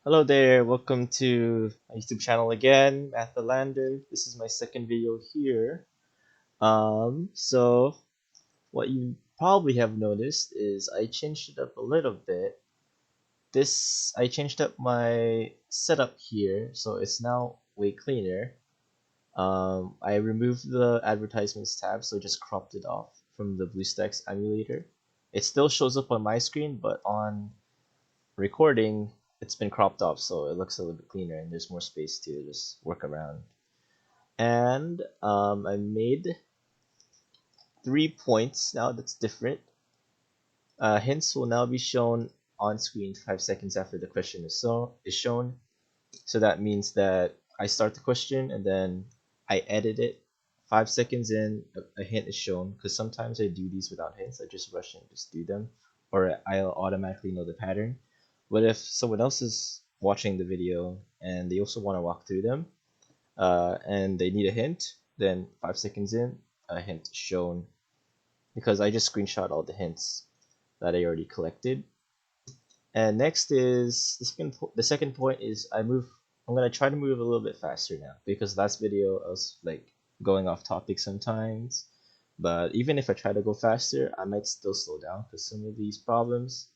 Hello there, welcome to my YouTube channel again, Mathalander. This is my second video here. So what you probably have noticed is I changed it up a little bit. I changed up my setup here, so it's now way cleaner. I removed the advertisements tab, so just cropped it off from the BlueStacks emulator. It still shows up on my screen, but on recording, it's been cropped off, so it looks a little bit cleaner and there's more space to just work around. And I made 3 points now that's different. Hints will now be shown on screen 5 seconds after the question is shown. So that means that I start the question and then I edit it. 5 seconds in, a hint is shown because sometimes I do these without hints. I just rush and just do them, or I'll automatically know the pattern. But if someone else is watching the video and they also want to walk through them, and they need a hint, then 5 seconds in, a hint is shown because I just screenshot all the hints that I already collected. And next is the second point is I'm gonna try to move a little bit faster now because last video I was like going off topic sometimes. But even if I try to go faster, I might still slow down because some of these problems,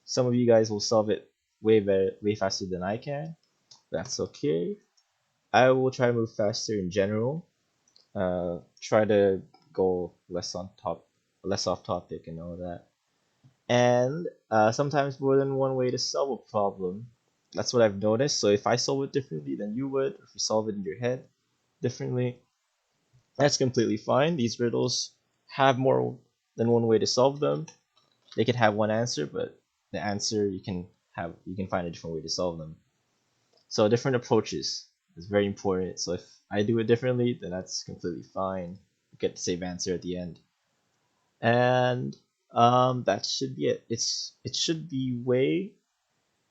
some of you guys will solve it way faster than I can. That's okay. I will try to move faster in general. Try to go less off topic and all that. And sometimes more than one way to solve a problem. That's what I've noticed. So if I solve it differently than you would, if you solve it in your head differently, that's completely fine. These riddles have more than one way to solve them. They could have one answer, but the answer you can find a different way to solve them. So different approaches is very important. So if I do it differently, then that's completely fine. You get the same answer at the end. And that should be it. It should be way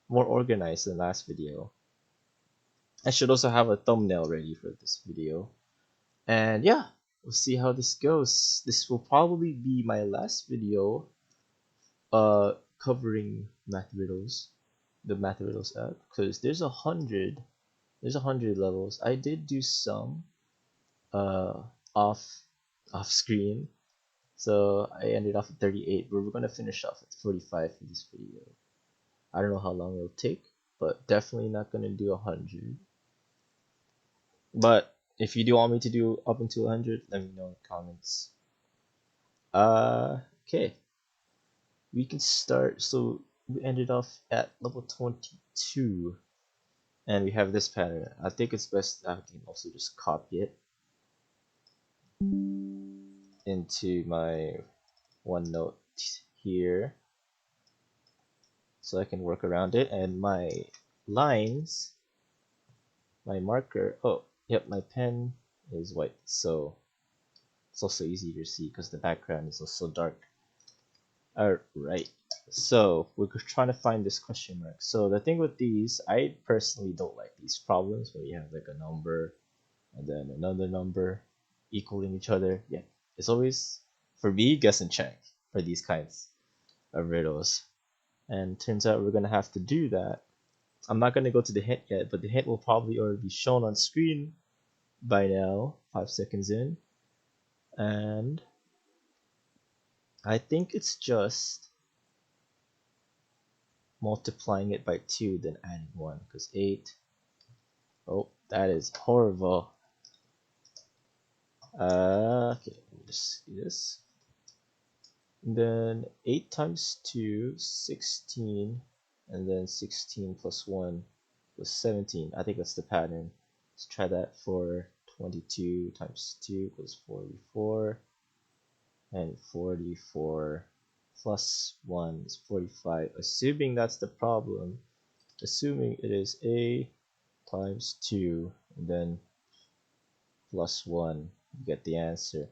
more organized than last video. I should also have a thumbnail ready for this video. And yeah, we'll see how this goes. This will probably be my last video covering the math riddles app, because there's a hundred levels. I did do some uh off off screen, so I ended off at 38, but we're gonna finish off at 45 for this video. I don't know how long it'll take, but definitely not gonna do 100. But if you do want me to do up until 100, let me know in the comments. Okay, we can start. So we ended off at level 22, and we have this pattern. I think it's best I can also just copy it into my OneNote here, so I can work around it. And my lines, my marker. Oh, yep, my pen is white, so it's also easier to see because the background is also dark. Alright, so we're trying to find this question mark. So the thing with these, I personally don't like these problems where you have like a number and then another number equaling each other. Yeah, it's always, for me, guess and check for these kinds of riddles. And turns out we're gonna have to do that. I'm not gonna go to the hint yet, but the hint will probably already be shown on screen by now, 5 seconds in. And I think it's just multiplying it by 2 then adding 1, because 8, oh, that is horrible. Okay, let me just do this. And then 8 times 2, 16, and then 16 plus 1 was 17. I think that's the pattern. Let's try that for 22 times 2 equals 44, and 44 plus 1 is 45. Assuming that's the problem, assuming it is a times 2 and then plus 1, you get the answer.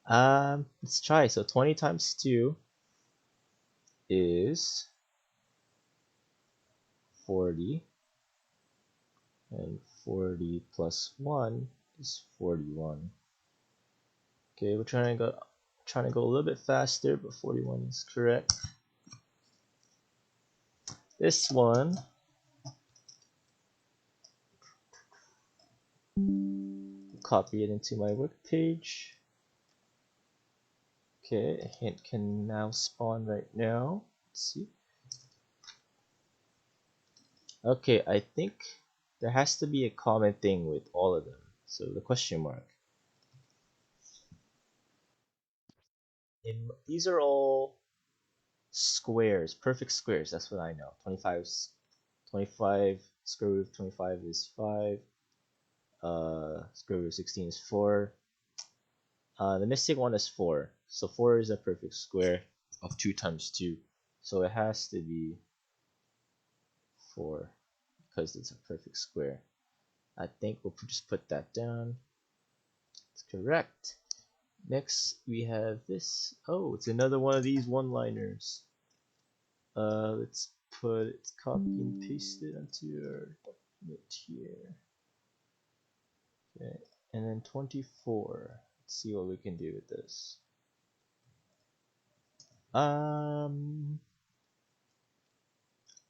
Let's try. So 20 times 2 is 40, and 40 plus 1 is 41. Okay, we're trying to go a little bit faster, but 41 is correct. This one copy it into my work page. Okay, a hint can now spawn right now. Let's see. Okay, I think there has to be a common thing with all of them. So the question mark. These are all squares, perfect squares. That's what I know. 25 square root of 25 is 5. Square root of 16 is 4. The missing one is 4. So 4 is a perfect square of 2 times 2. So it has to be 4 because it's a perfect square. I think we'll just put that down. It's correct. Next we have this. Oh, it's another one of these one-liners. Let's copy and paste it onto our document here. Okay, and then 24. Let's see what we can do with this.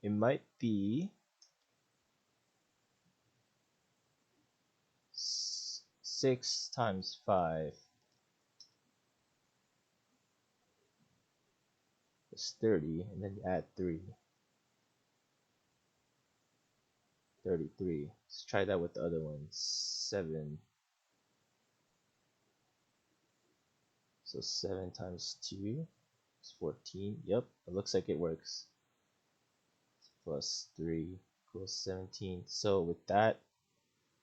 It might be 6 times 5 is 30, and then you add 3. 33. Let's try that with the other one. 7. So 7 times 2 is 14. Yep, it looks like it works. Plus 3 equals 17. So with that,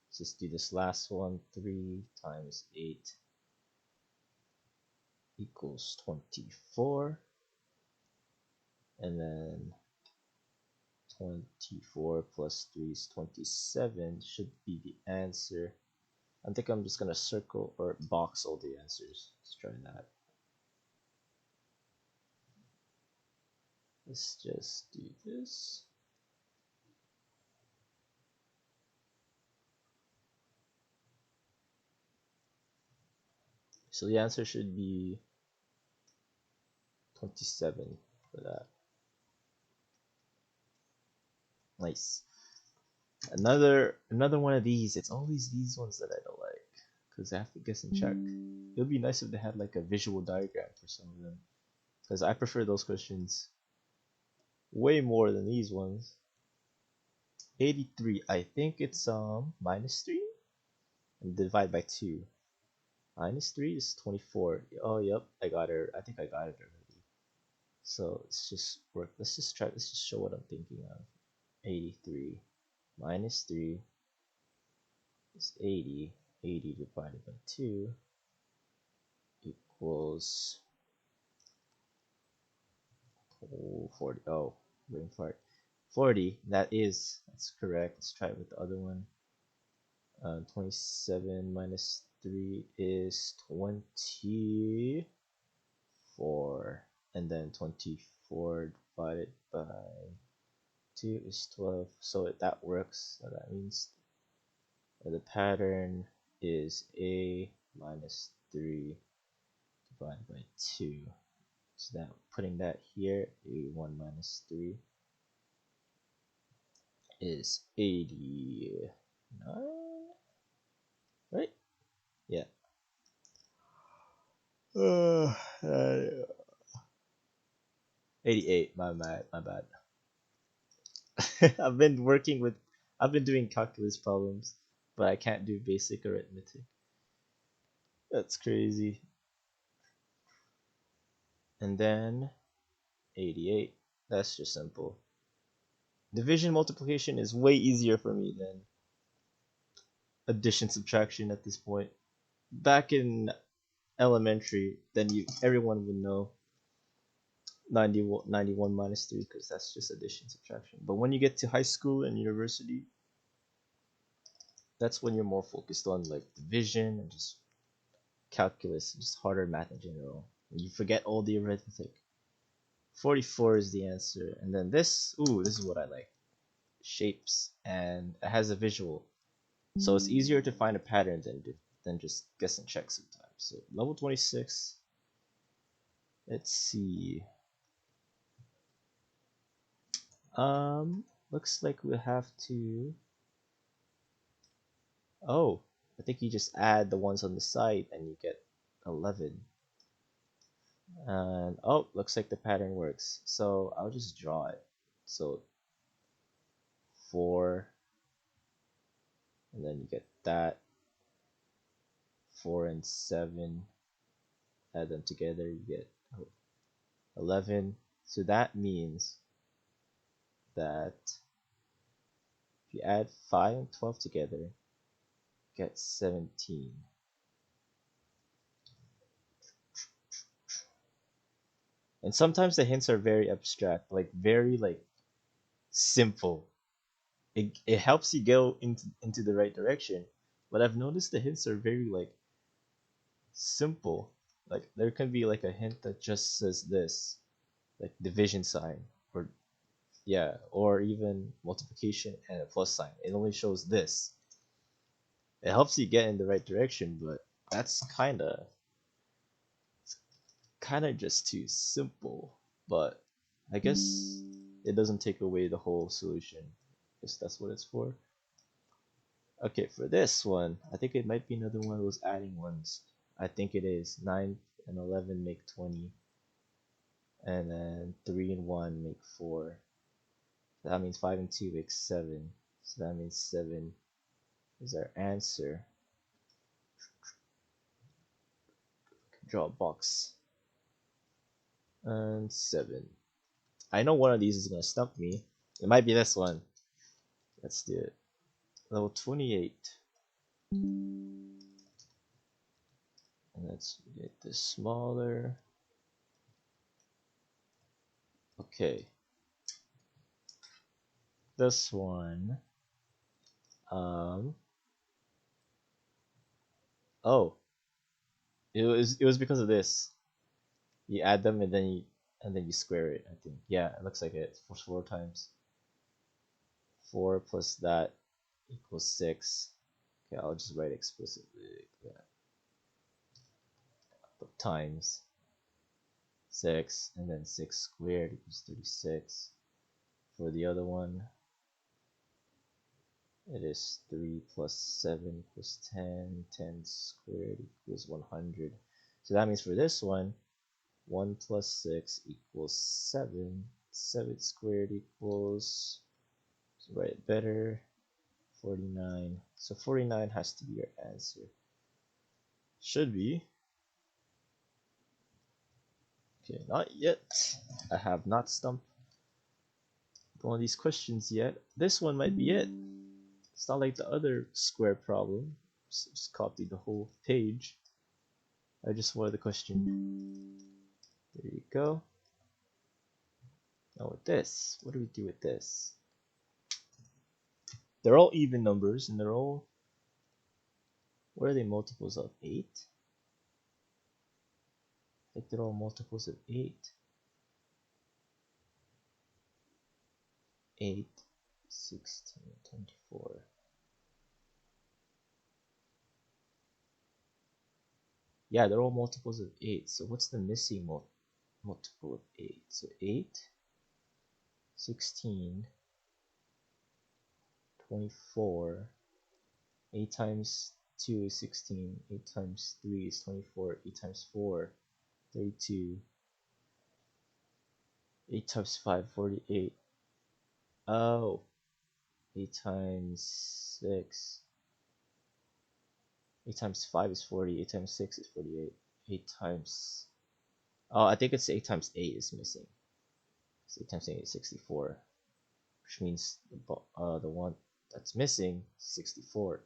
let's just do this last one. 3 times 8 equals 24. And then 24 plus 3 is 27 should be the answer. I think I'm just gonna circle or box all the answers. Let's try that. Let's just do this. So the answer should be 27 for that. Nice. Another one of these. It's always these ones that I don't like because I have to guess and check. It would be nice if they had like a visual diagram for some of them, because I prefer those questions way more than these ones. 83. I think it's minus 3 and divide by 2. Minus 3 is 24. Oh, yep, I got it. I think I got it already. So let's just work. Let's just show what I'm thinking of. 83 minus 3 is 80. 80 divided by 2 equals 40. Oh, brain fart. 40. That's correct. Let's try it with the other one. 27 minus 3 is 24. And then 24 divided by 2 is 12. So that works. So that means the pattern is A minus 3 divided by 2. So that putting that here, A1 minus 3 is 89, right? Yeah. Uh, 88. My bad. I've been doing calculus problems, but I can't do basic arithmetic. That's crazy. And then 88. That's just simple. Division multiplication is way easier for me than addition subtraction at this point. Back in elementary, then everyone would know 91 minus 3 because that's just addition subtraction. But when you get to high school and university, that's when you're more focused on like division and just calculus, just harder math in general. And you forget all the arithmetic. 44 is the answer. And then this is what I like. Shapes, and it has a visual. So it's easier to find a pattern than just guess and check sometimes. So level 26. Let's see. Looks like we have to. Oh, I think you just add the ones on the side and you get 11. And oh, looks like the pattern works. So I'll just draw it. So 4, and then you get that. 4 and 7, add them together, you get 11. So that means that if you add 5 and 12 together, you get 17. And sometimes the hints are very abstract, like very like simple. It helps you go into the right direction. But I've noticed the hints are very like simple. Like there can be like a hint that just says this, like division sign, or yeah, or even multiplication and a plus sign. It only shows this. It helps you get in the right direction, but that's kind of just too simple. But I guess it doesn't take away the whole solution. Guess that's what it's for. Okay, for this one, I think it might be another one of those adding ones. I think it is 9 and 11 make 20, and then 3 and 1 make 4. That means 5 and 2 make 7. So that means 7 is our answer. Draw a box. And 7. I know one of these is gonna stump me. It might be this one. Let's do it. Level 28. And let's get this smaller. Okay. This one. Um. Oh, it was because of this. You add them and then you square it. I think. Yeah, it looks like it for 4 times. 4 plus that equals 6. Okay, I'll just write explicitly. Yeah. Times 6, and then 6 squared equals 36. For the other one, it is 3 plus 7 equals 10. 10 squared equals 100. So that means for this one, 1 plus 6 equals 7. 7 squared equals, let's write it better, 49. So 49 has to be your answer. Should be. Okay, not yet. I have not stumped one of these questions yet. This one might be it. It's not like the other square problem. Just copy the whole page. I just wanted the question. There you go. Now with this, what do we do with this? They're all even numbers, and they're all, what are they, multiples of 8? I think they're all multiples of 8. 8, 16, 24. Yeah, they're all multiples of 8. So what's the missing multiple of 8? So 8, 16, 24. 8 times 2 is 16. 8 times 3 is 24. 8 times 4, 32. 8 times 5, 48. Oh, 8 times 6. 8 times 5 is 40. 8 times 6 is 48. 8 times... Oh, I think it's 8 times 8 is missing. So 8 times 8 is 64. Which means the one that's missing is 64.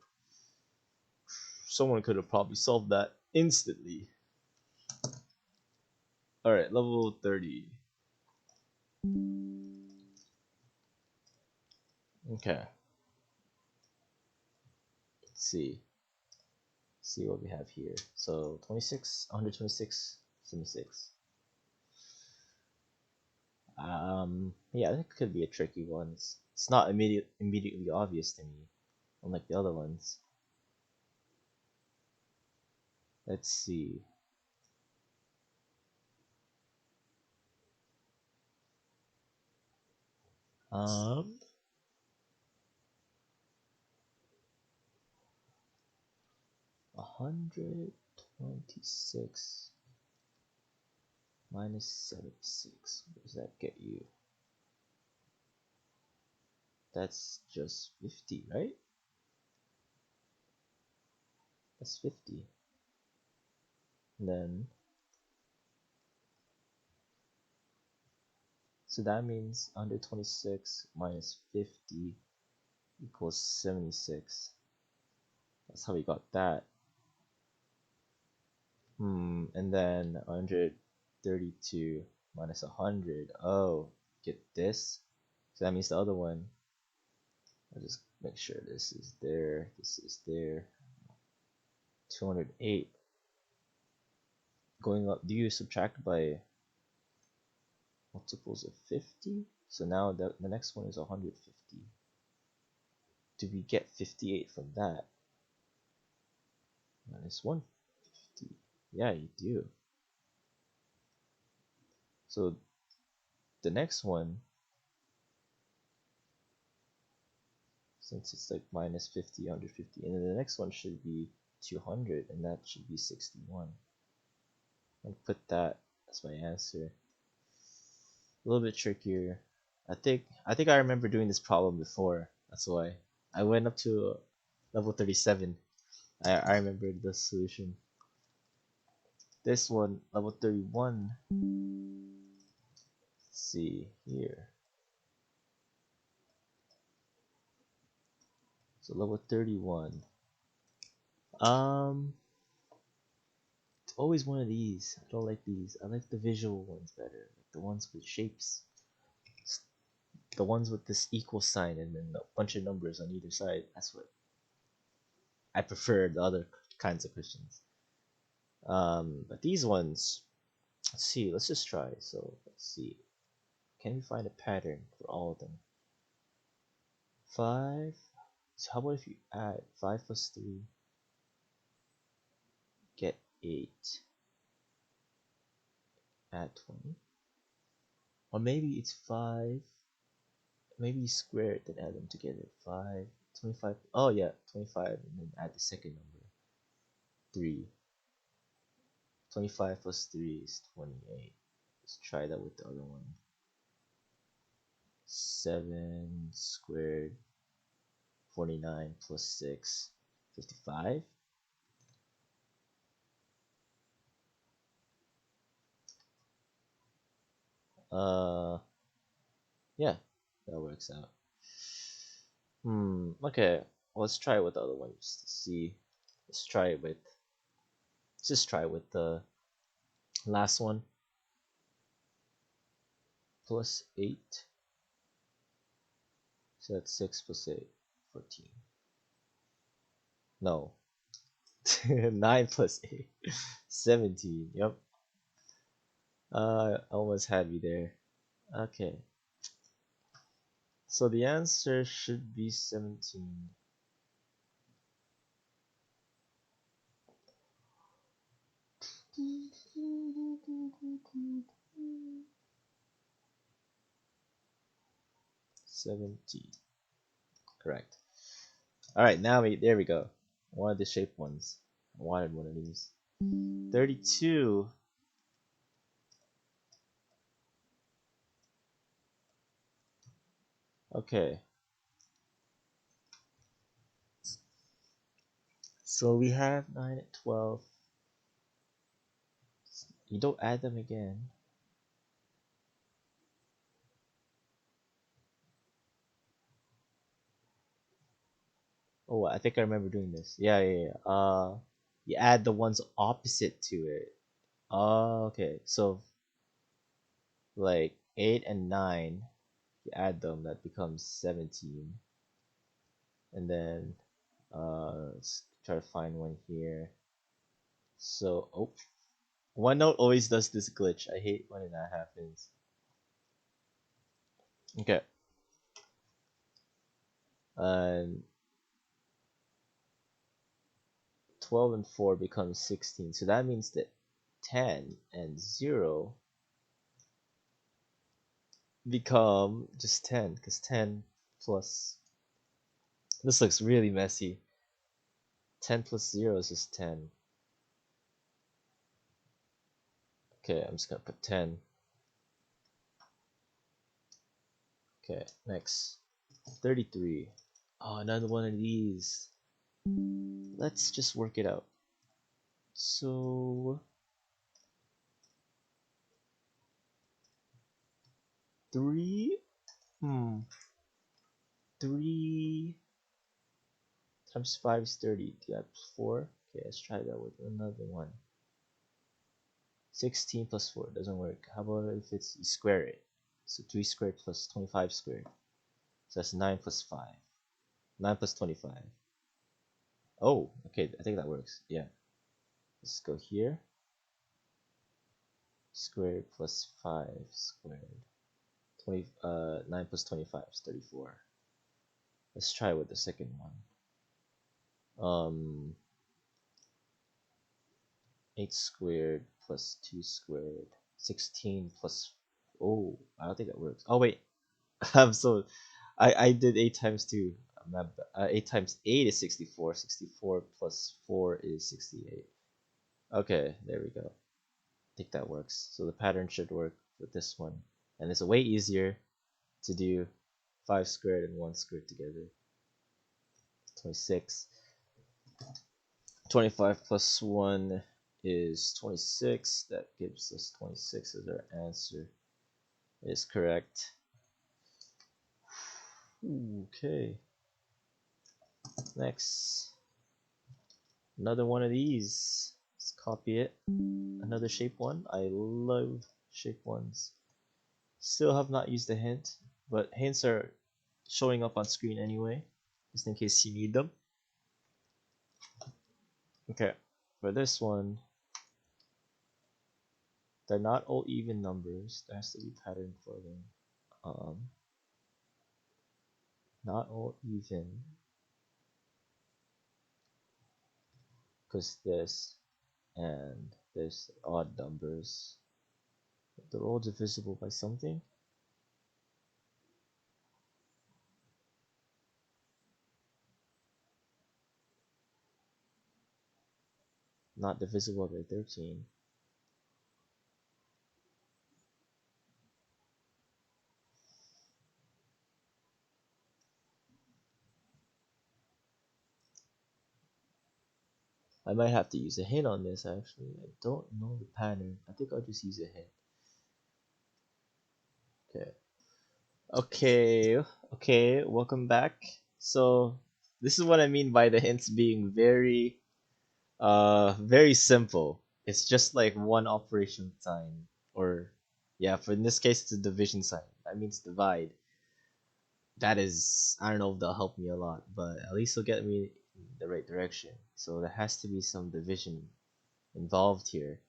Someone could have probably solved that instantly. Alright, level 30. Okay. Let's see what we have here. So 26, 126, 76. Yeah, that could be a tricky one. It's not immediately obvious to me, unlike the other ones. Let's see. Um, 126 minus 76. What does that get you? That's just 50, right? That's 50. And then, so that means 126 minus 50 equals 76. That's how we got that. And then 132 minus 100. Oh, get this. So that means the other one. I'll just make sure this is there. This is there. 208. Going up. Do you subtract by multiples of 50? So now the next one is 150. Do we get 58 from that? Minus 150. Yeah, you do. So the next one, since it's like minus 50, 150, and then the next one should be 200, and that should be 61. I'll put that as my answer. A little bit trickier. I think I remember doing this problem before. That's why I went up to level 37. I remember the solution. This one, level 31. Let's see here. So level 31. It's always one of these. I don't like these. I like the visual ones better. Like the ones with shapes. The ones with this equal sign and then a bunch of numbers on either side. That's what I prefer the other kinds of questions. But these ones, let's see, let's just try. So let's see. Can we find a pattern for all of them? 5. So how about if you add 5 plus 3, get 8, add 20. Or maybe it's 5, maybe you square it and add them together. 5, 25. Oh yeah, 25, and then add the second number. 3. 25 plus 3 is 28. Let's try that with the other one. 7 squared, 49 plus 6, 55. Yeah, that works out. Okay, let's try it with the other one just to see. Let's try it with, let's just try it with the last one. Plus 8. So that's 6 plus 8, 14. No. 9 plus 8, 17. Yep. Almost had me there. Okay. So the answer should be 17. Correct. Alright, now there we go. One of the shaped ones. I wanted one of these. 32. Okay. So we have 9 and 12. You don't add them again. Oh, I think I remember doing this. Yeah. You add the ones opposite to it. Oh, okay. So like 8 and 9, you add them, that becomes 17. And then let's try to find one here. So, oh, OneNote always does this glitch. I hate when that happens. Okay. And 12 and 4 becomes 16. So that means that 10 and 0 become just 10, because 10 plus. This looks really messy. 10 plus 0 is just 10. Okay, I'm just gonna put 10. Okay, next. 33. Oh, another one of these. Let's just work it out. So 3 3 times 5 is 30. That's 4. Okay, let's try that with another one. 16 plus 4 doesn't work. How about if it's you square it? So 3 squared plus 25 squared. So that's 9 plus 5. 9 plus 25. Oh, okay, I think that works. Yeah. Let's go here. Squared plus 5 squared. 9 plus 25 is 34. Let's try with the second one. 8 squared plus 2 squared. 16 plus. Oh, I don't think that works. Oh, wait. I'm so. I did 8 times 2. 8 times 8 is 64. 64 plus 4 is 68. Okay, there we go. I think that works. So the pattern should work with this one. And it's way easier to do 5 squared and 1 squared together. 26. 25 plus 1 is 26. That gives us 26 as our answer. It is correct. Okay. Next. Another one of these. Let's copy it. Another shape one. I love shape ones. Still have not used the hint, but hints are showing up on screen anyway, just in case you need them. Okay, for this one, they're not all even numbers. There has to be pattern for them. Not all even, because this and this odd numbers. They're all divisible by something. Not divisible by 13. I might have to use a hint on this actually. I don't know the pattern. I think I'll just use a hint. Okay. Okay, welcome back. So this is what I mean by the hints being very simple. It's just like one operation sign, or yeah, for in this case it's a division sign. That means divide. That is, I don't know if they'll help me a lot, but at least it'll get me in the right direction. So there has to be some division involved here.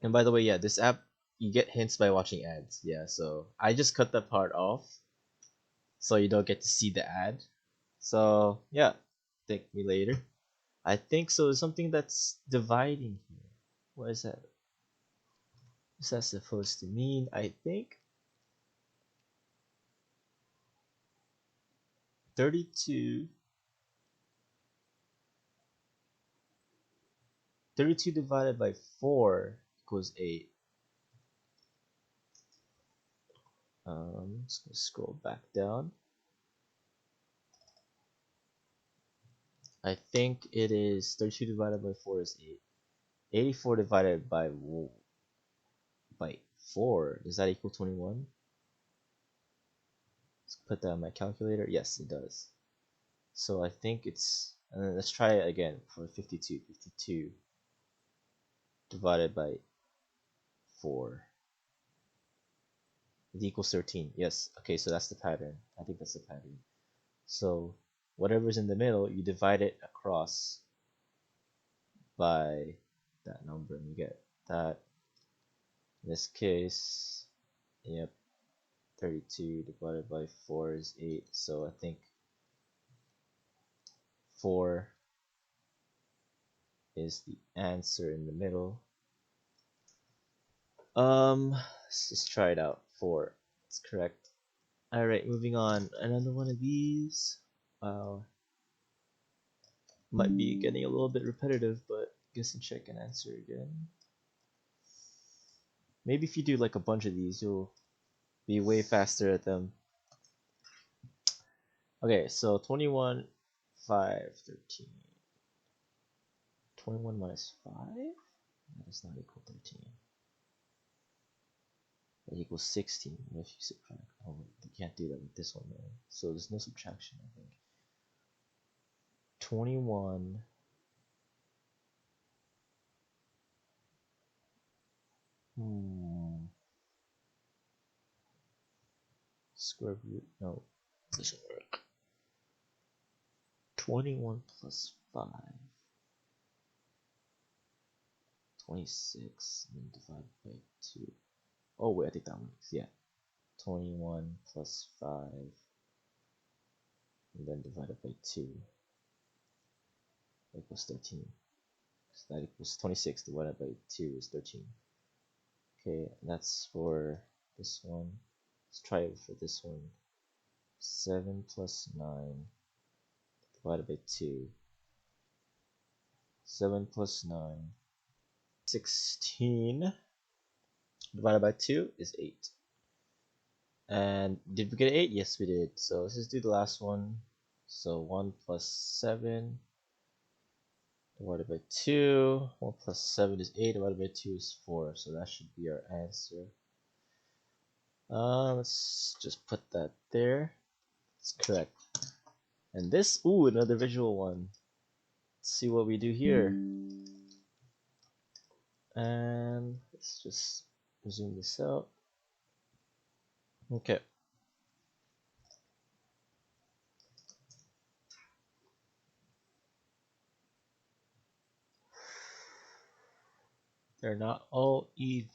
And by the way, yeah, this app you get hints by watching ads. Yeah, so I just cut that part off so you don't get to see the ad. So yeah, thank me later. I think so. There's something that's dividing here. What is that? What's that supposed to mean? I think 32. 32 divided by 4 equals 8. Just gonna scroll back down. I think it is 32 divided by 4 is 8. 84 divided by 4, does that equal 21? Let's put that on my calculator. Yes, it does. So I think it's, and then let's try it again for 52. 52 divided by 4. It equals 13. Yes. Okay, so that's the pattern. I think that's the pattern. So whatever's in the middle, you divide it across by that number and you get that. In this case, yep, 32 divided by 4 is 8. So I think 4 is the answer in the middle. Let's just try it out. 4. That's correct. Alright, moving on. Another one of these. Wow. Might be getting a little bit repetitive, but guess and check and answer again. Maybe if you do like a bunch of these, you'll be way faster at them. Okay, so 21, 5, 13. 21 minus 5? That is not equal 13. That equals 16 if you subtract. Oh, you can't do that with this one, though. So there's no subtraction, I think. 21 square root, no, doesn't work. 21 plus 5, 26, and then divided by 2. Oh wait, I think that works, yeah. 21 plus 5, and then divided by 2 equals 13. So that equals 26 divided by 2 is 13. Okay, and that's for this one. Let's try it for this one. 7 plus 9 divided by 2. 7 plus 9. 16 divided by 2 is 8. And did we get 8? Yes, we did. So let's just do the last one. So 1 plus 7 divided by 2. 1 plus 7 is 8, divided by 2 is 4. So that should be our answer. Let's just put that there. It's correct. And this, ooh, another visual one. Let's see what we do here. And let's just zoom this out. Okay. They're not all even.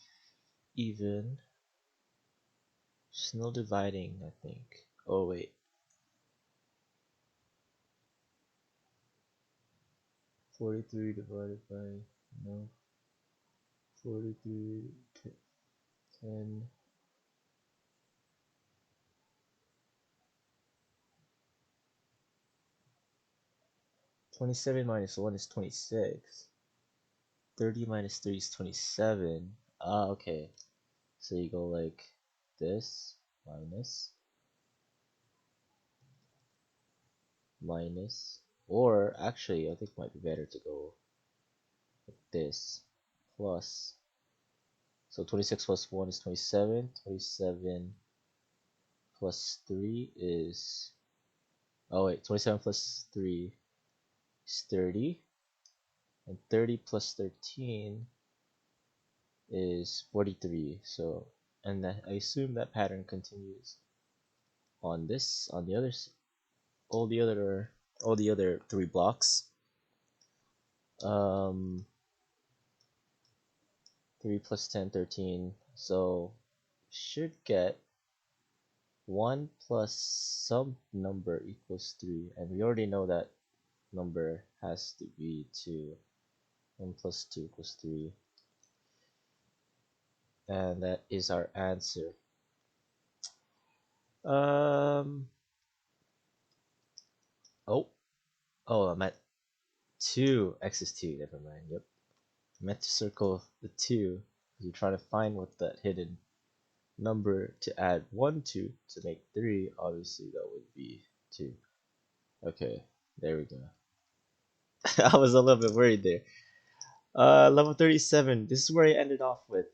There's no dividing, I think. Oh, wait. 43 divided by, no. 43, 10. 27 minus 1 is 26. 30 minus 3 is 27. Ah, okay. So you go like this, minus, or actually I think it might be better to go like this, plus. So 26 plus 1 is 27. 27 plus 3 is, oh wait, 27 plus 3 is 30. And 30 plus 13 is 43. So, and I assume that pattern continues on this, on the others, all the other 3 blocks. 3 plus 10, 13. So should get 1 plus some number equals 3, and we already know that number has to be 2. 1 plus 2 equals 3, and that is our answer. Oh, I'm at 2. X is 2, never mind. Yep, I meant to circle the 2 because you're trying to find what that hidden number to add 1 to make 3. Obviously that would be 2. Okay, there we go. I was a little bit worried there. Level 37. This is where I ended off with.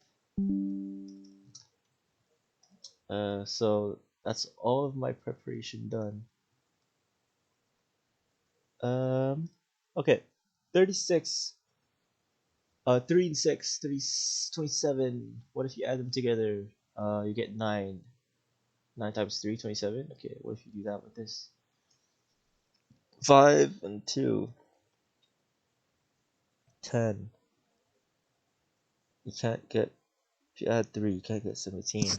So that's all of my preparation done. Okay, 36. 3 and 6, 27. What if you add them together? You get 9. 9 times 3, 27. Okay, what if you do that with this? 5 and 2, 10. You can't get, if you add 3, you can't get 17.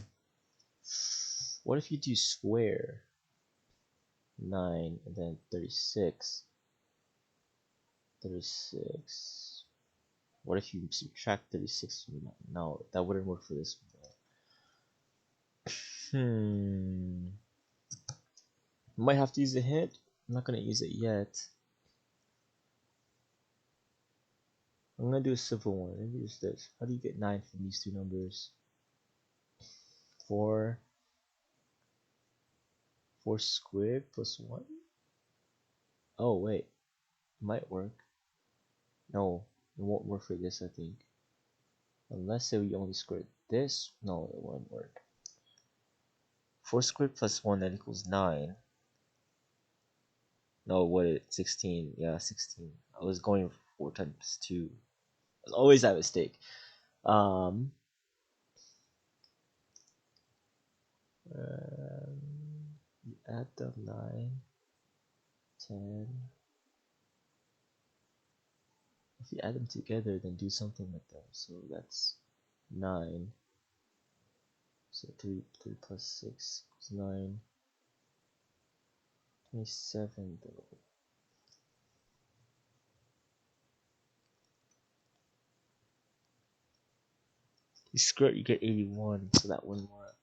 What if you do square? 9 and then 36. 36. What if you subtract 36 from that? No, that wouldn't work for this one. Might have to use a hint. I'm not gonna use it yet. I'm gonna do a simple one. Let me use this. How do you get 9 from these two numbers? 4 squared plus 1? Oh wait, it might work. No, it won't work for this, I think. Unless say we only squared this. No, it won't work. 4 squared plus 1, that equals 9. No, what? 16. Yeah, 16. I was going 4 times 2. It's always that mistake. Um, you add the 9, 10. If you add them together, then do something with them. So that's 9. So 3 plus 6 is 9. 27 though. You screw it, you get 81, so that wouldn't work.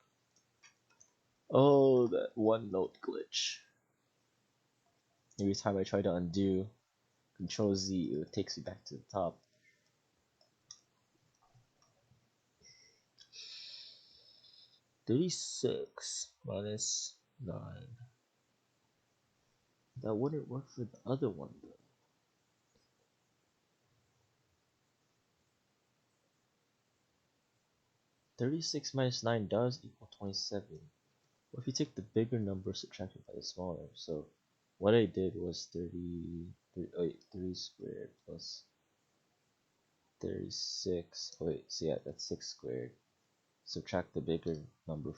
Oh, that one note glitch. Every time I try to undo Control Z, it takes me back to the top. $36 minus 9. That wouldn't work for the other one though. 36 minus 9 does equal 27. What if you take the bigger number subtracted by the smaller? So what I did was 3 squared plus 36. Oh wait, so yeah, that's 6 squared. Subtract the bigger number.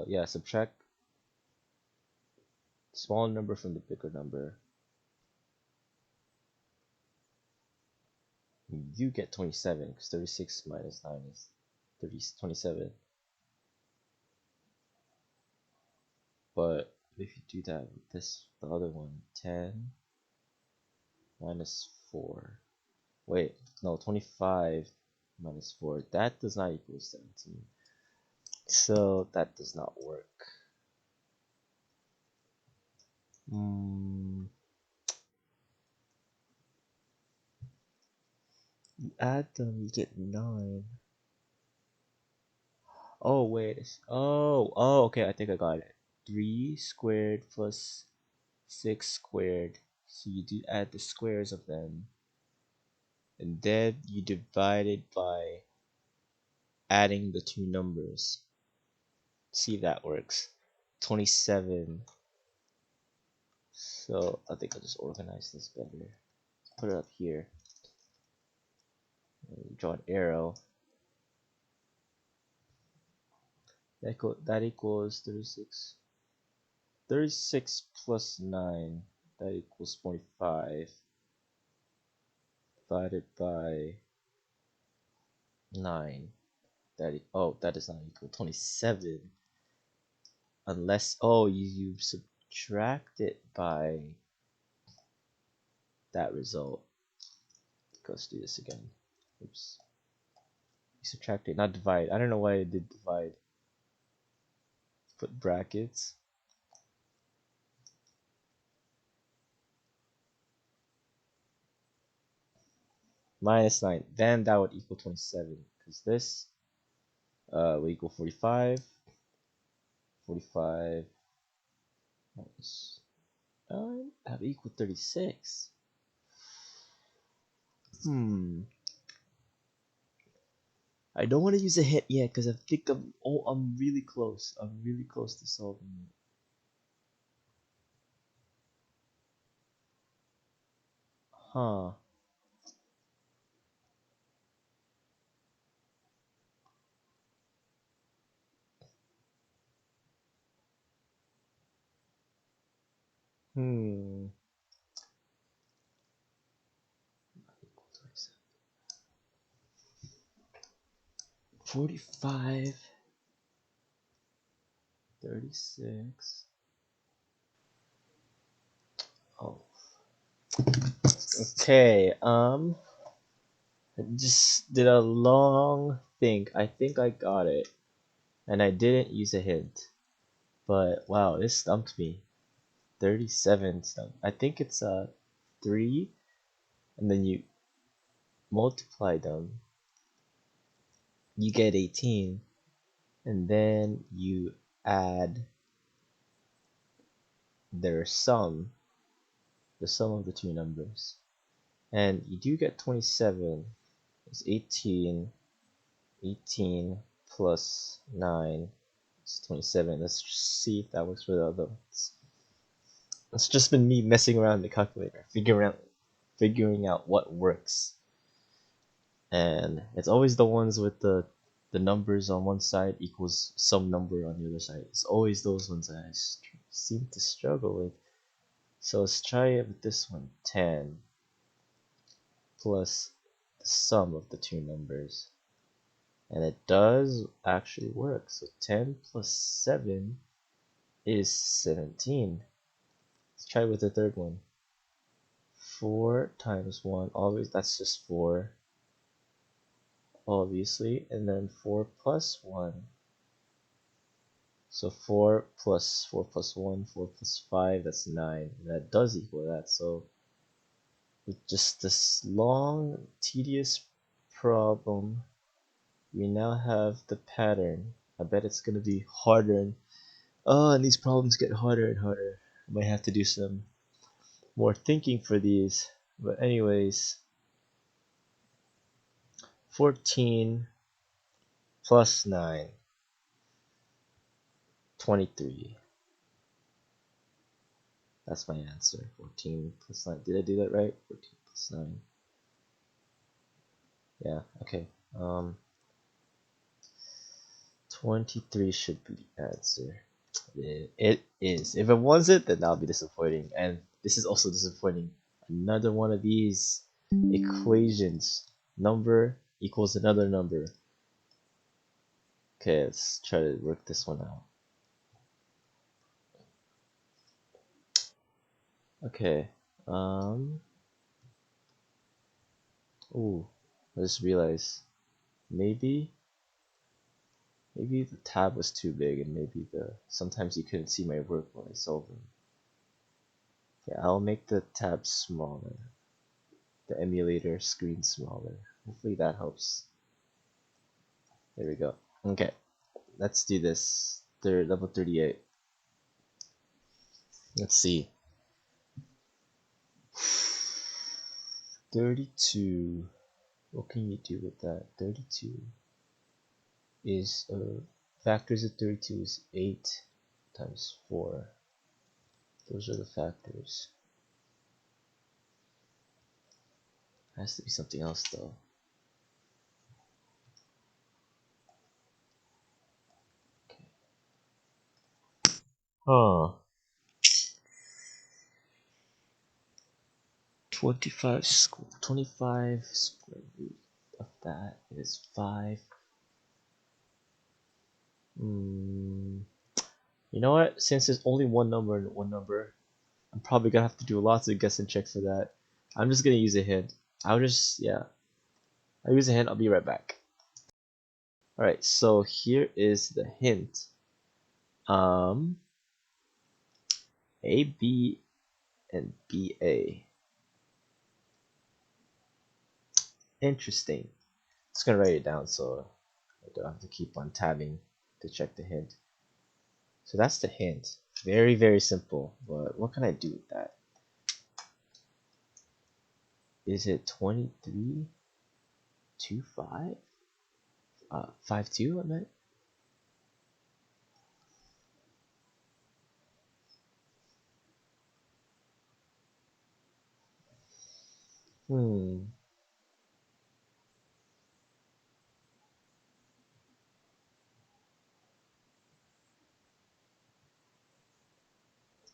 Yeah, subtract small number from the bigger number. You get 27 because 36 minus 9 is 27. But if you do that with this, the other one, 10 minus 4. Wait, no, 25 minus 4. That does not equal 17. So that does not work. You add them, you get 9. Oh, wait. Oh, okay, I think I got it. 3 squared plus 6 squared. So you do add the squares of them. And then you divide it by adding the two numbers. See if that works. 27. So I think I'll just organize this better. Put it up here. Draw an arrow. That equals 36. 36 plus 9. That equals 25. Divided by 9. That does not equal 27. Unless, you subtract it by that result. Let's do this again. Oops. You subtract it, not divide. I don't know why I did divide. Put brackets. Minus 9. Then that would equal 27. Because this will equal 45. 45 minus 9. That would equal 36. I don't want to use a hint yet because I think I'm really close. I'm really close to solving it. Huh. Hmm. 45. 36. Oh. Okay. I just did a long think. I think I got it. And I didn't use a hint. But wow, this stumped me. 37 stumped. I think it's 3 and then you multiply them, you get 18, and then you add their sum, the sum of the two numbers, and you do get 27. It's 18. 18 plus 9 is 27. Let's see if that works for the other ones. It's just been me messing around in the calculator, figuring out what works. And it's always the ones with the numbers on one side equals some number on the other side. It's always those ones that I seem to struggle with. So let's try it with this one. 10 plus the sum of the two numbers. And it does actually work. So 10 plus 7 is 17. Let's try with the third one. 4 times 1, always, that's just 4, obviously. And then 4 plus 1. So 4 plus 1, 4 plus 5, that's 9. And that does equal that. So with just this long, tedious problem, we now have the pattern. I bet it's going to be harder and these problems get harder and harder. I might have to do some more thinking for these. But anyways, 14 plus 9, 23. That's my answer. 14 plus 9. Did I do that right? 14 plus 9. Yeah, okay. 23 should be the answer. It is. If it wasn't, then that'll be disappointing. And this is also disappointing. Another one of these equations. Number equals another number. Okay, let's try to work this one out. Okay. Ooh, I just realized maybe the tab was too big and maybe sometimes you couldn't see my work when I solved them. Okay, I'll make the tab smaller. The emulator screen smaller. Hopefully that helps. There we go. Okay, let's do this. Level 38. Let's see. 32. What can you do with that? 32 is factors of 32 is 8 times 4. Those are the factors. Has to be something else though. Okay. Huh. 25 square root of that is 5. You know what? Since there's only one number and one number, I'm probably gonna have to do lots of guess and check for that. I'm just gonna use a hint. I'll use a hint. I'll be right back. Alright, so here is the hint. AB and BA. Interesting. Just gonna write it down so I don't have to keep on tabbing to check the hint. So that's the hint. Very, very simple. But what can I do with that? Is it 23, 2, 5? 5, 2, I meant? Hmm.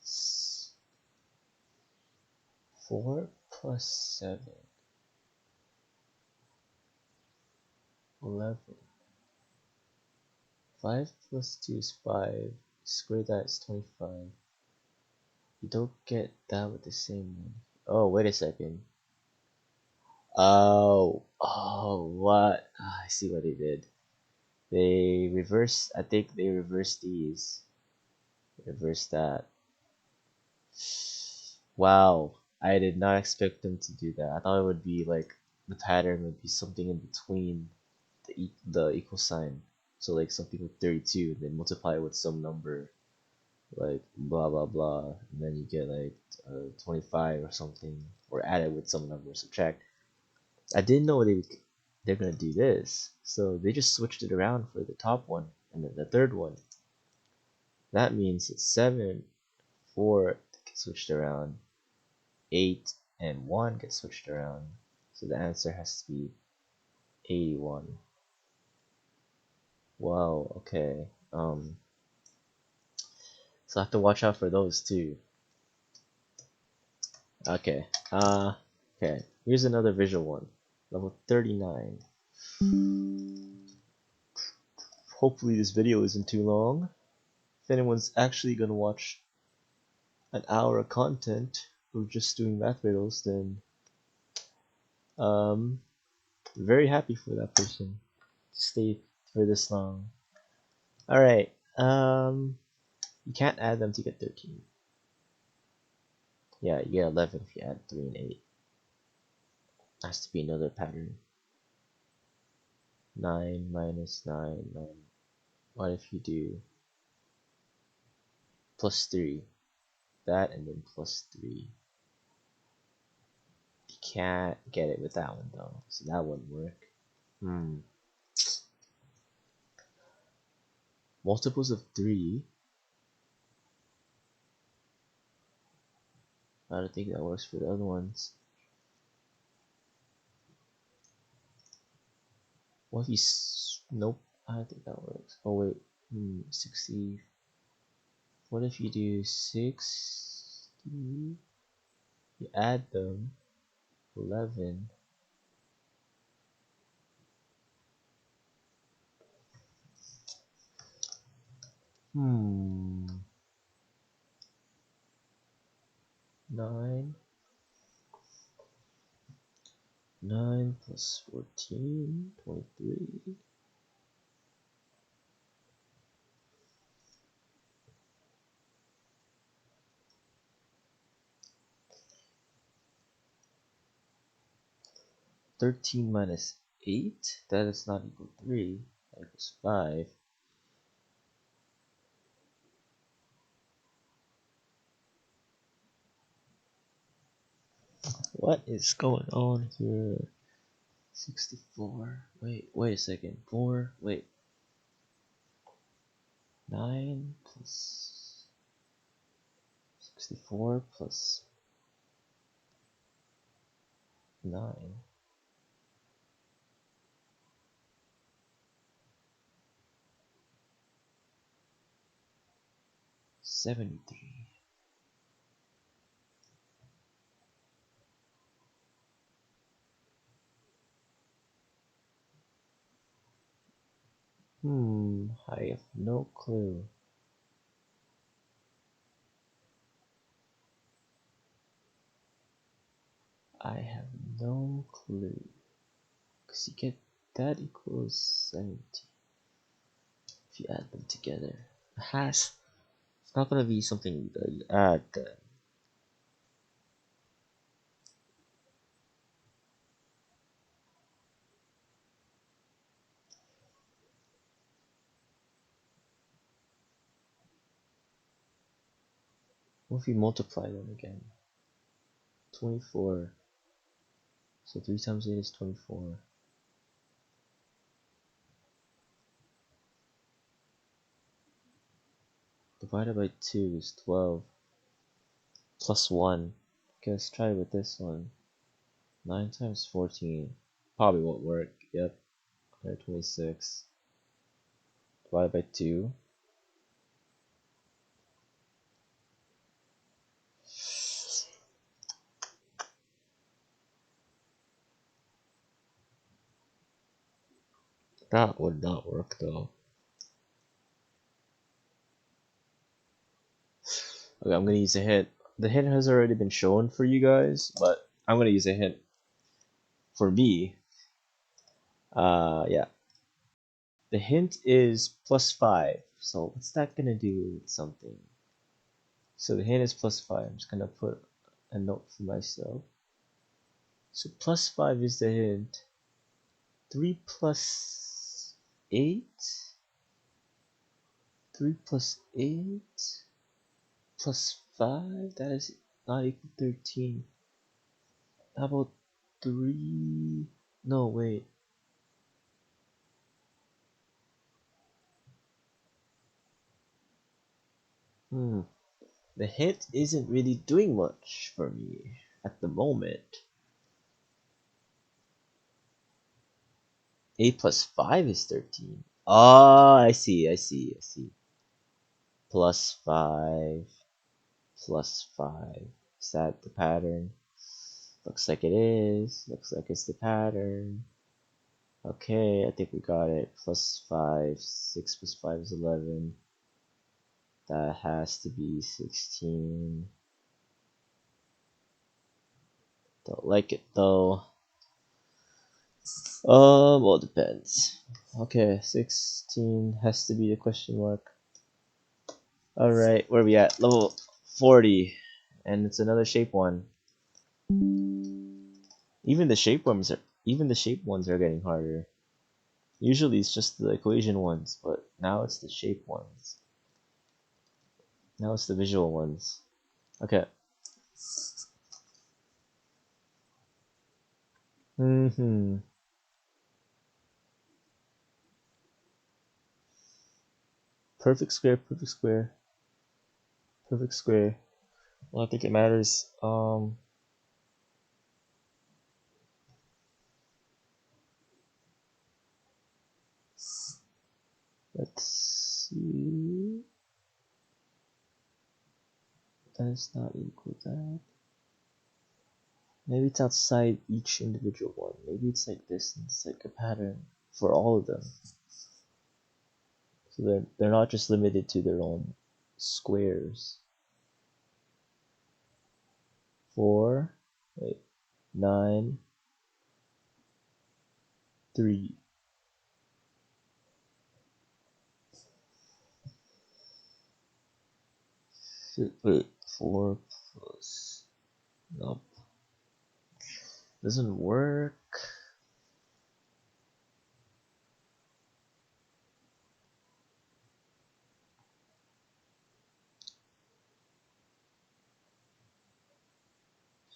S- 4 plus 7. 11. 5 plus 2 is 5. Square that is 25. You don't get that with the same one. Oh, wait a second. What? I see what they did. I think they reversed these. Reverse that. Wow. I did not expect them to do that. I thought it would be like the pattern would be something in between the equal sign. So like something with 32, and then multiply it with some number like blah blah blah, and then you get like 25 or something, or add it with some number, subtract. I didn't know they're gonna do this, so they just switched it around for the top one and then the third one. That means it's 7, 4 gets switched around, 8 and 1 gets switched around. So the answer has to be 81. Wow, okay. So I have to watch out for those too. Okay. Okay. Here's another visual one. Level 39. Hopefully this video isn't too long. If anyone's actually gonna watch an hour of content of just doing math riddles, then um very happy for that person to stay for this long. Alright, you can't add them to get 13. Yeah, you get 11 if you add 3 and 8. Has to be another pattern. 9 minus 9, 9. What if you do plus 3? That and then plus 3. You can't get it with that one though, so that wouldn't work. Multiples of 3. I don't think that works for the other ones. What if you nope, I don't think that works. Oh wait, 60. What if you do 60? You add them, 11. Hmm. 9. 9 plus 14, 23. Thirteen minus 8, that is not equal to 3, that equals 5. What is going on here? 64. Wait a second. 4. Wait. 9 plus 64 plus 9. 73. I have no clue. I have no clue. Because you get that equals 70 if you add them together. It's not gonna be something that you add then. What if you multiply them again? 24. So 3 times 8 is 24. Divided by 2 is 12. Plus 1. Okay, let's try with this one. 9 times 14. Probably won't work. Yep. 126. Divided by 2. That would not work though. Okay, I'm gonna use a hint. The hint has already been shown for you guys, but I'm gonna use a hint for me. Yeah. The hint is plus 5. So what's that gonna do with something? So the hint is plus 5. I'm just gonna put a note for myself. So plus 5 is the hint. 3 plus 8? 3 plus 8 plus 5? That is not equal 13. How about 3? No, wait. The hint isn't really doing much for me at the moment. 8 plus 5 is 13. Oh, I see. Plus 5, plus 5. Is that the pattern? Looks like it is. Looks like it's the pattern. Okay, I think we got it. Plus 5. 6 plus 5 is 11. That has to be 16. Don't like it though. Well, it depends. Okay, 16 has to be the question mark. Alright, where are we at? Level 40. And it's another shape one. Even the shape ones are getting harder. Usually it's just the equation ones, but now it's the shape ones. Now it's the visual ones. Okay. Perfect square, perfect square, perfect square. Well, I think it matters. Let's see. That is not equal that. Maybe it's outside each individual one. Maybe it's like this, and it's like a pattern for all of them. So they're not just limited to their own squares. 4, wait, 9, 3. Wait, 4 plus. Nope. Doesn't work.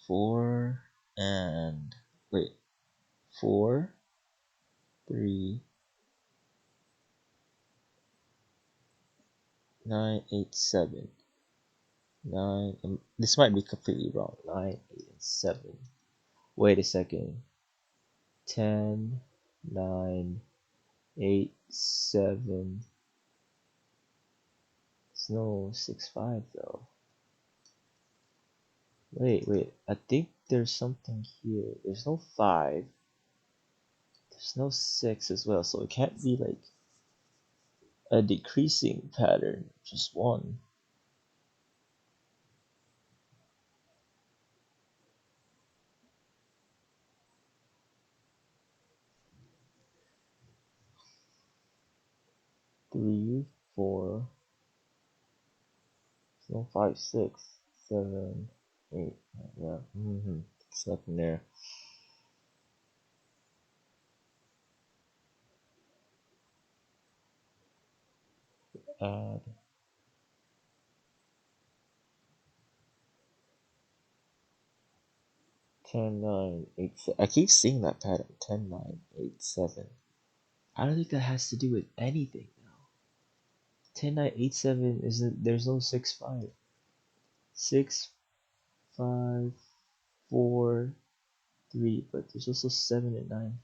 Four and wait, 4, 3, 9, 8, 7. 9. This might be completely wrong. 9, 8, and 7. Wait a second. 10, 9, 8, 7. It's no 6, 5 though. Wait. I think there's something here. There's no 5. There's no 6 as well, so it can't be like a decreasing pattern, just 1. 3, 4. No, 5, 6, 7, 8. Yeah. It's nothing there. Add 10, 9, 8, 7. I keep seeing that pattern. 10, 9, 8, 7. I don't think that has to do with anything now. 10, 9, 8, 7 isn't. There's no 6, 5. 6, 5, 4, 3. But there's also 7 and 9.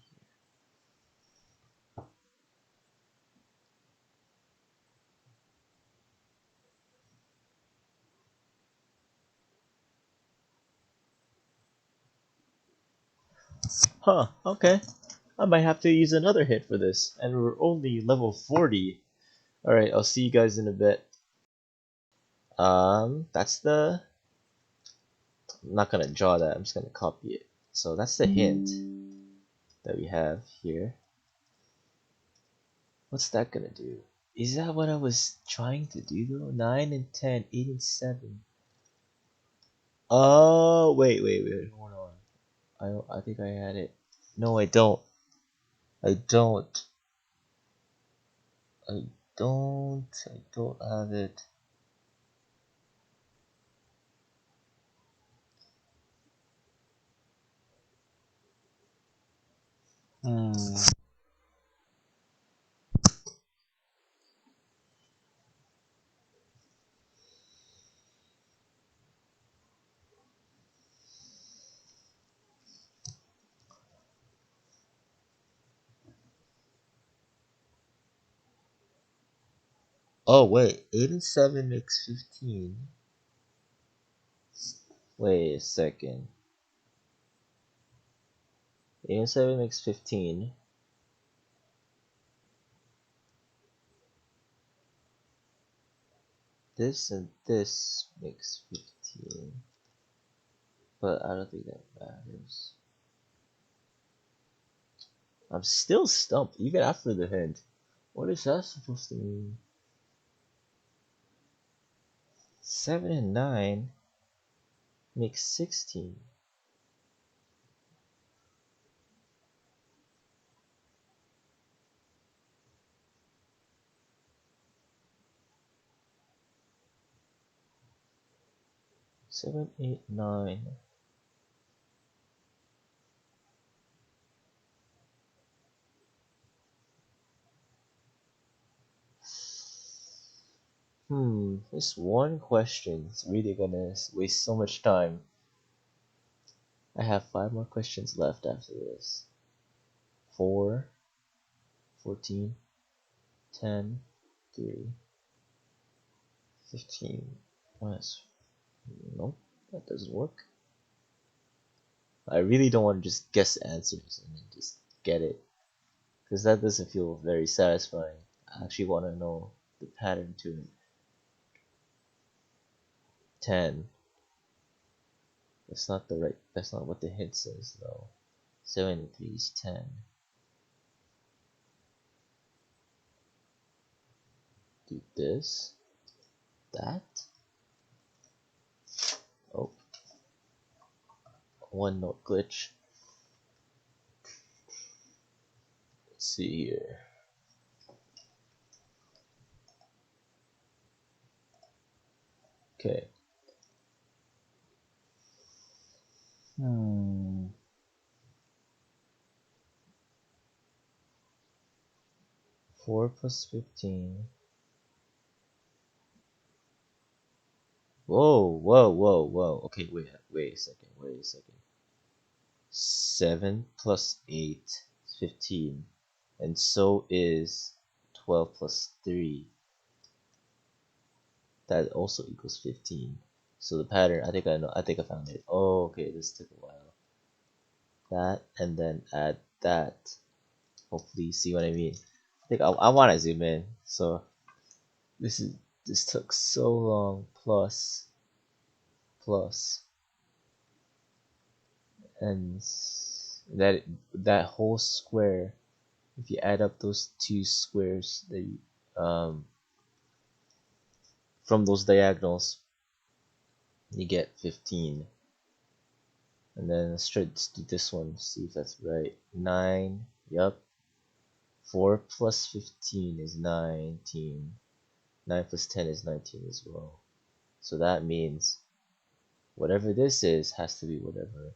Huh, okay. I might have to use another hit for this. And we're only level 40. Alright, I'll see you guys in a bit. That's the. I'm not gonna draw that, I'm just gonna copy it. So that's the hint that we have here. What's that gonna do? Is that what I was trying to do though? 9 and 10, 8 and 7. Oh, wait, hold on. I think I had it. No, I don't. I don't. I don't have it. Hmm. Oh, wait. 8 and 7 makes 15. Wait a second. 8 and 7 makes 15. This and this makes 15. But I don't think that matters. I'm still stumped, even after the hint. What is that supposed to mean? 7 and 9 makes 16. 7, 8, 9. This one question is really gonna waste so much time. I have 5 more questions left after this. 4, 14, 10, 3, 15. Minus. Nope, that doesn't work. I really don't want to just guess answers and then just get it, because that doesn't feel very satisfying. I actually want to know the pattern to it. 10. That's not what the hint says though. 7 and 3 is 10. Do this. That. Oh, one note glitch. Let's see here. Okay. 4 plus 15. Whoa. Okay, wait a second. 7 plus 8 is 15. And so is 12 plus 3. That also equals 15. So the pattern, I think I know, I think I found it. Oh, okay, this took a while. That, and then add that. Hopefully you see what I mean. I think I want to zoom in. So this took so long. Plus, and that whole square. If you add up those two squares that from those diagonals, you get 15. And then let's do this one, see if that's right. 9, yup. 4 plus 15 is 19. 9 plus 10 is 19 as well. So that means whatever this is has to be whatever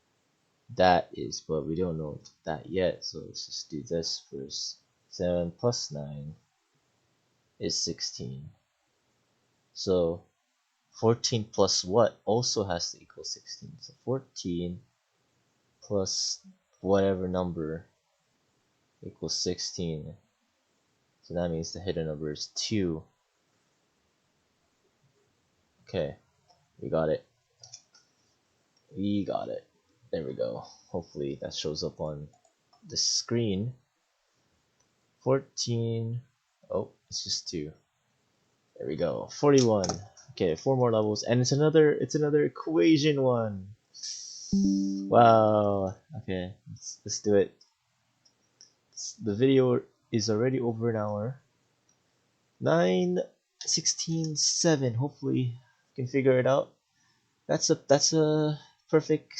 that is, but we don't know that yet, so let's just do this first. 7 plus 9 is 16. So 14 plus what also has to equal 16. So 14 plus whatever number equals 16. So that means the hidden number is 2. Okay, we got it. We got it. There we go. Hopefully that shows up on the screen. 14. Oh, it's just 2. There we go. 41. Okay, 4 more levels, and it's another equation one. Wow. Okay, let's do it. The video is already over an hour. 9, 16, 7. Hopefully, I can figure it out. That's a perfect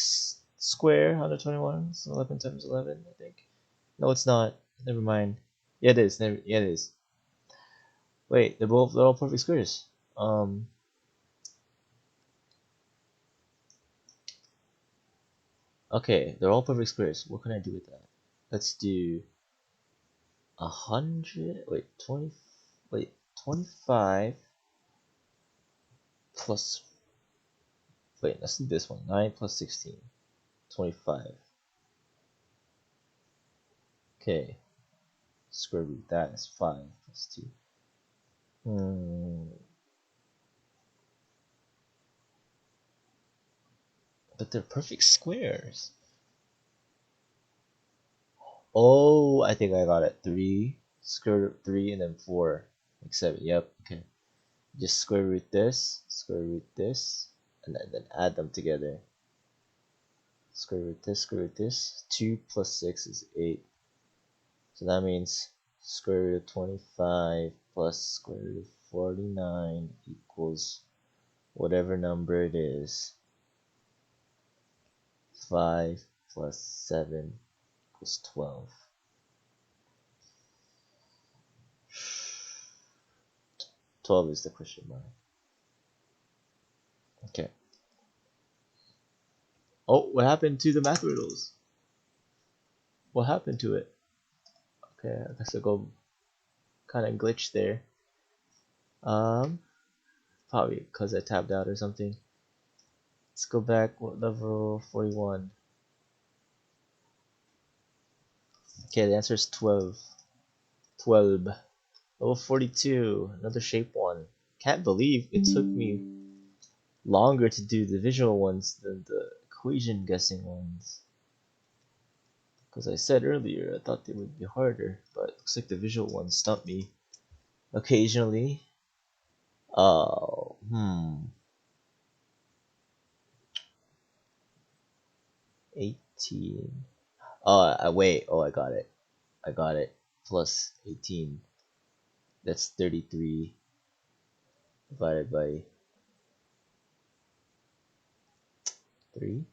square. 121. So 11 times 11, I think. No, it's not. Never mind. Yeah, it is. Yeah, it is. Wait, they're all perfect squares. Okay, they're all perfect squares. What can I do with that? Let's do 100. Wait, 20. Wait, 25 plus. Wait, let's do this one. 9 plus 16. 25. Okay, square root that is 5 plus 2. But they're perfect squares. Oh, I think I got it. 3, square root 3, and then 4. Like 7. Yep, okay. Just square root this, and then add them together. Square root this. 2 plus 6 is 8. So that means square root of 25 plus square root of 49 equals whatever number it is. 5 plus 7 equals 12. Twelve is the question mark. Okay. Oh, what happened to the math riddles? What happened to it? Okay, I guess I'll go kind of glitch there. Probably because I tapped out or something. Let's go back. What level 41? Okay, the answer is 12. 12. Level 42. Another shape one. Can't believe it took me longer to do the visual ones than the equation guessing ones. Because I said earlier, I thought they would be harder, but it looks like the visual ones stumped me occasionally. Oh, 18. Oh, wait. Oh, I got it. I got it. Plus 18. That's 33 divided by 3.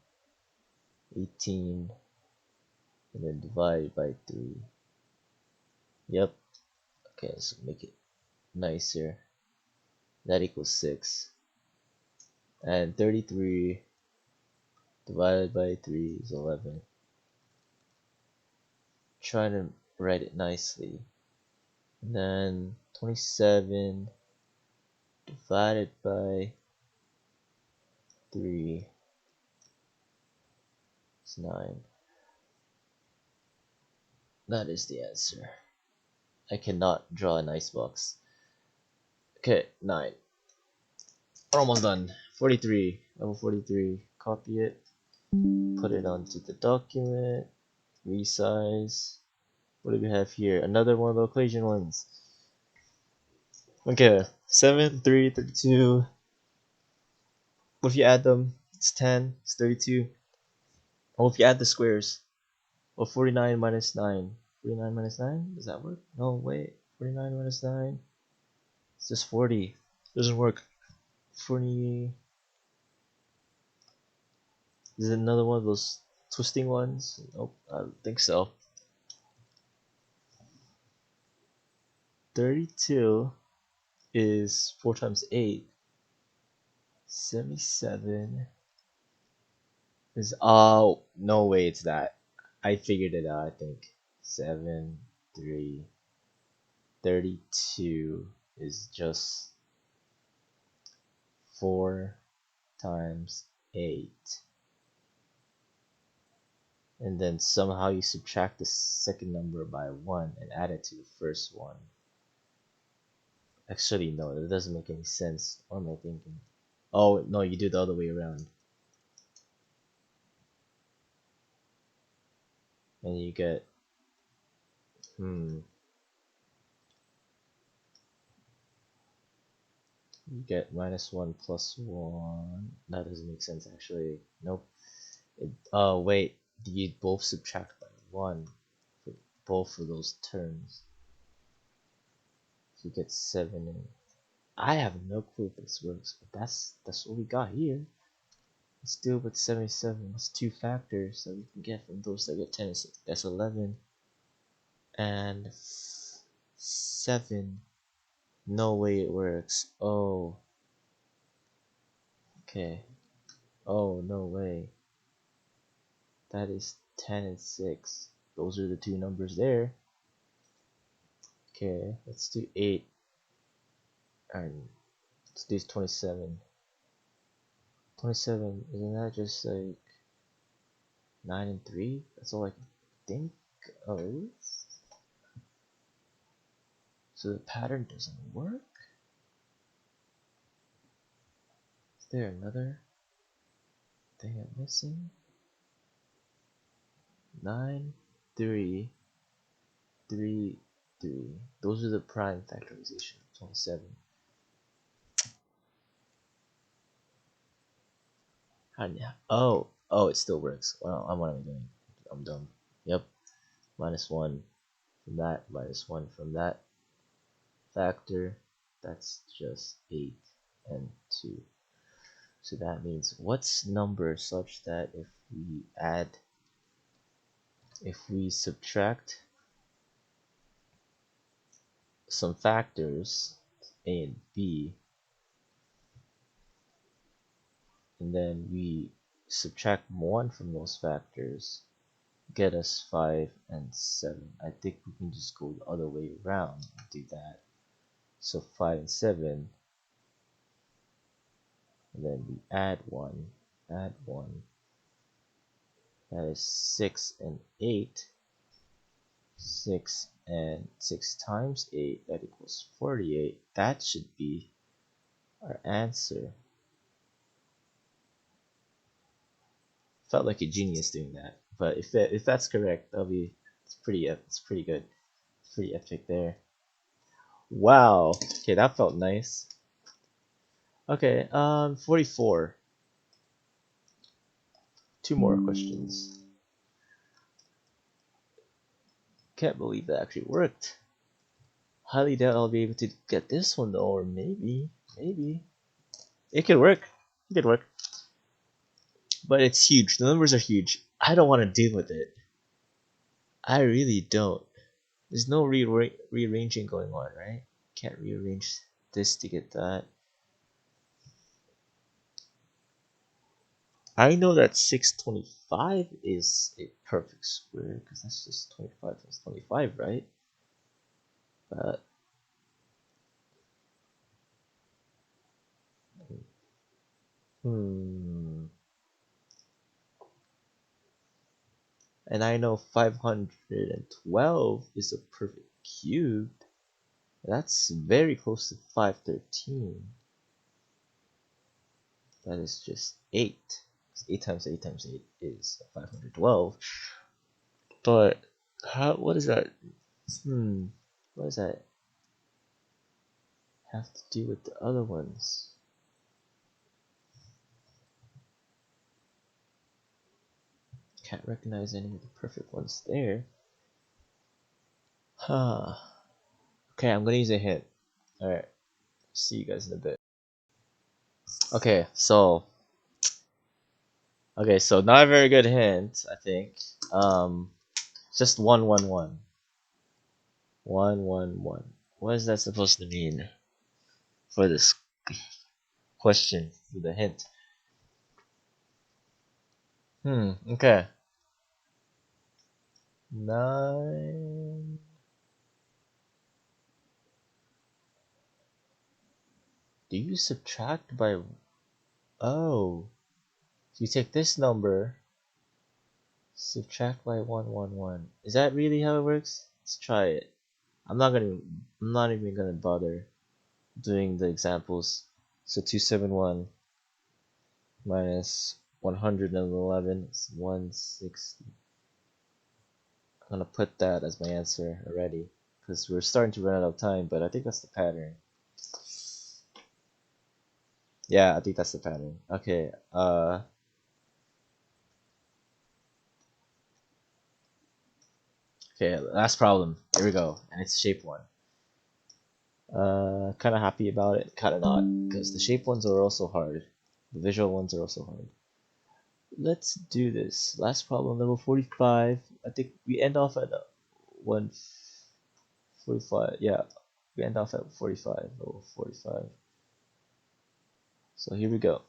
18 and then divided by 3. Yep. Okay, so make it nicer. That equals 6. And 33 divided by 3 is 11. Try to write it nicely. And then 27 divided by 3 is 9. That is the answer. I cannot draw an icebox. Okay, 9. We're almost done. 43. Level 43. Copy it. Put it onto the document. Resize. What do we have here? Another one of the equation ones. Okay, 7, 3, 32. What if you add them? It's 10, it's 32. What if you add the squares? Well, 49 minus 9. 49 minus 9? Does that work? No, wait. 49 minus 9? It's just 40. Doesn't work. 40. Is it another one of those twisting ones? Nope, I don't think so. 32 is 4 times 8. 77 is, oh, no way it's that. I figured it out, I think. 7, 3, 32 is just 4 times 8. And then somehow you subtract the second number by 1 and add it to the first one. Actually, no, that doesn't make any sense. What am I thinking? Oh, no, you do the other way around. And you get, you get minus 1 plus 1. That doesn't make sense, actually. Nope. Oh, wait. You both subtract by 1 for both of those terms. So you get 7 and I have no clue if this works, but that's what we got here. Let's do it with 77. What's two factors that we can get from those that get 10? That's 11 and 7. No way it works. Oh, okay. Oh, no way. That is 10 and 6. Those are the two numbers there. Okay, let's do 8. And let's do 27. 27, isn't that just like 9 and 3? That's all I can think of. So the pattern doesn't work? Is there another thing I'm missing? 9, 3, 3, 3. Those are the prime factorization. 27. Oh, it still works. Well, what am I doing? I'm dumb. Yep. Minus 1 from that, minus 1 from that factor. That's just 8 and 2. So that means what's number such that if we subtract some factors, A and B, and then we subtract 1 from those factors, get us 5 and 7. I think we can just go the other way around and do that. So 5 and 7, and then we add 1, that is 6 and 8. 6 and 6 times 8, that equals 48. That should be our answer. Felt like a genius doing that, but if that's correct, it's pretty good. It's pretty epic there. Wow. Okay, that felt nice. Okay, 44. Two more questions. Can't believe that actually worked. Highly doubt I'll be able to get this one though, or maybe. It could work. It could work. But it's huge. The numbers are huge. I don't want to deal with it. I really don't. There's no rearranging going on, right? Can't rearrange this to get that. I know that 625 is a perfect square because that's just 25 plus 25, right? But and I know 512 is a perfect cube. That's very close to 513. That is just 8. 8 times 8 times 8 is 512. But what is that? What does that have to do with the other ones? Can't recognize any of the perfect ones there. Huh. Okay, I'm gonna use a hint. Alright, see you guys in a bit. Okay, so not a very good hint, I think. Just 111. 111. What is that supposed to mean for this question, for the hint? Okay. 9. Do you subtract by... Oh. So you take this number, subtract by 111. Is that really how it works? Let's try it. I'm not even gonna bother doing the examples. So 271 minus 111 is 160. I'm gonna put that as my answer already because we're starting to run out of time, but I think that's the pattern. Yeah, I think that's the pattern. Okay, okay, last problem. Here we go, and it's shape 1. Kind of happy about it, kind of not, because the shape ones are also hard. The visual ones are also hard. Let's do this. Last problem, level 45. I think we end off at 145. Yeah, we end off at 45, level 45. So here we go.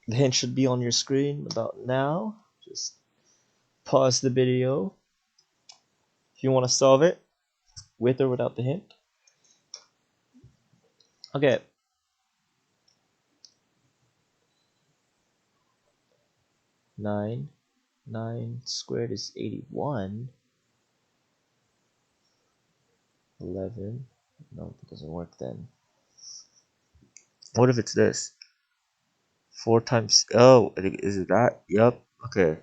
The hint should be on your screen about now. Just pause the video if you want to solve it with or without the hint. Okay. Nine squared is 81. 11. No, it doesn't work then. What if it's this? 4 times. Oh, is it that? Yup. Okay.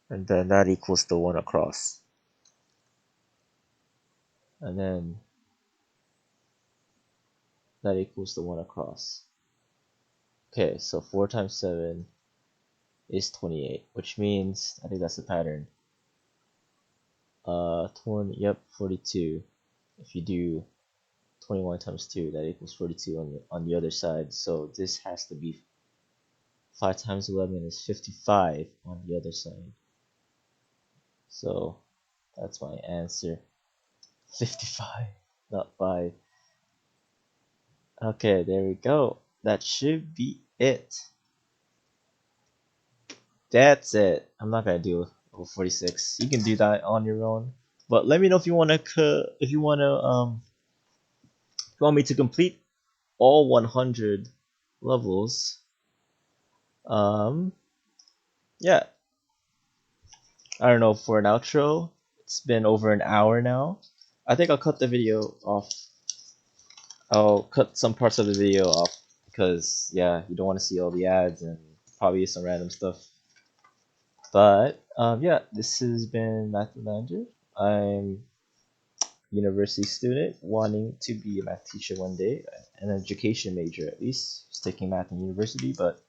And then that equals the 1 across. And then that equals the 1 across. Okay, so 4 times 7 is 28, which means, I think that's the pattern. yep, 42. If you do 21 times 2, that equals 42 on the other side. So this has to be 5 times 11 is 55 on the other side. So that's my answer. 55, not 5. Okay, there we go. That should be it. That's it. I'm not gonna do level 46. You can do that on your own. But let me know if you wanna if you want me to complete all 100 levels. Yeah. I don't know, for an outro. It's been over an hour now. I think I'll cut the video off. I'll cut some parts of the video off because yeah, you don't want to see all the ads and probably some random stuff. But yeah, this has been Matthew Lander. I'm a university student wanting to be a math teacher one day, an education major at least, just taking math in university, but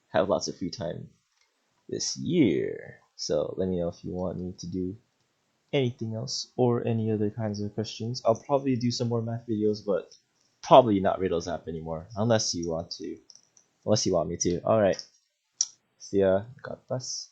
have lots of free time this year. So let me know if you want me to do anything else or any other kinds of questions. I'll probably do some more math videos, but probably not Riddles app anymore, unless you want me to. All right. See ya. God bless.